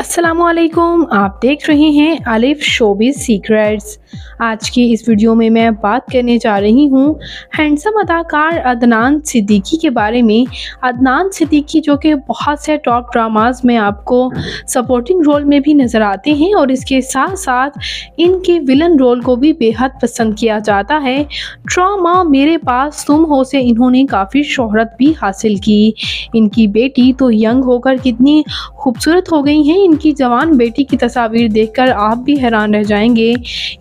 अस्सलामुअलैकुम, आप देख रहे हैं अलिफ शोबिज़ सीक्रेट्स। आज की इस वीडियो में मैं बात करने जा रही हूँ हैंडसम अदाकार अदनान सिद्दीकी के बारे में। अदनान सिद्दीकी जो कि बहुत से टॉप ड्रामास में आपको सपोर्टिंग रोल में भी नज़र आते हैं और इसके साथ साथ इनके विलन रोल को भी बेहद पसंद किया जाता है। ड्रामा मेरे पास तुम हो से इन्होंने काफ़ी शोहरत भी हासिल की। इनकी बेटी तो यंग होकर कितनी खूबसूरत हो गई हैं। इनकी जवान बेटी की तस्वीर देखकर आप भी हैरान रह जाएंगे।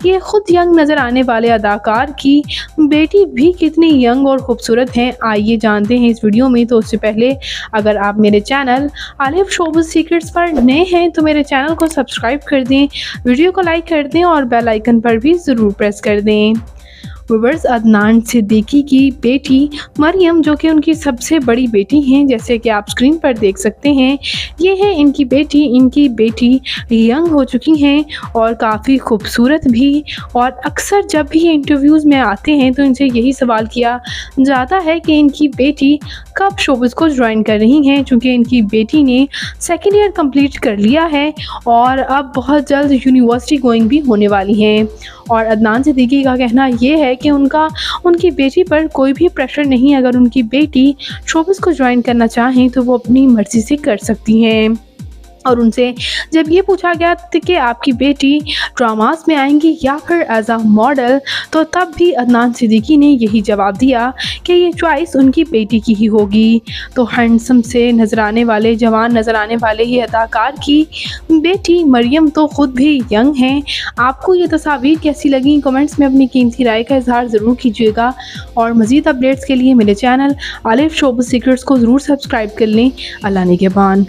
ये खुद यंग नज़र आने वाले अदाकार की बेटी भी कितनी यंग और ख़ूबसूरत हैं, आइए जानते हैं इस वीडियो में। तो उससे पहले अगर आप मेरे चैनल अलिफ शोबिज़ सीक्रेट्स पर नए हैं तो मेरे चैनल को सब्सक्राइब कर दें, वीडियो को लाइक कर दें और बेल आइकन पर भी ज़रूर प्रेस कर दें। व्यूअर्स, अदनान सिद्दीकी की बेटी मरियम जो कि उनकी सबसे बड़ी बेटी हैं, जैसे कि आप स्क्रीन पर देख सकते हैं, ये है इनकी बेटी। इनकी बेटी यंग हो चुकी हैं और काफ़ी खूबसूरत भी। और अक्सर जब भी ये इंटरव्यूज़ में आते हैं तो इनसे यही सवाल किया जाता है कि इनकी बेटी कब शोबिज़ को ज्वाइन कर रही हैं, चूँकि इनकी बेटी ने सेकेंड ईयर कंप्लीट कर लिया है और अब बहुत जल्द यूनिवर्सिटी गोइंग भी होने वाली हैं। और अदनान सिद्दीकी का कहना ये है कि उनकी बेटी पर कोई भी प्रेशर नहीं। अगर उनकी बेटी शोबिज़ को ज्वाइन करना चाहें तो वो अपनी मर्ज़ी से कर सकती हैं। और उनसे जब ये पूछा गया कि आपकी बेटी ड्रामास में आएंगी या फिर एज अ मॉडल, तो तब भी अदनान सिद्दीकी ने यही जवाब दिया कि ये चॉइस उनकी बेटी की ही होगी। तो हैंडसम से नज़र आने वाले, जवान नज़र आने वाले ये अदाकार की बेटी मरियम तो ख़ुद भी यंग हैं। आपको ये तस्वीर कैसी लगी, कमेंट्स में अपनी कीमती राय का इजहार ज़रूर कीजिएगा। और मज़ीद अपडेट्स के लिए मेरे चैनल अलिफ शोबिज़ सीक्रेट्स को ज़रूर सब्सक्राइब कर लें। अल्लाह निगहबान।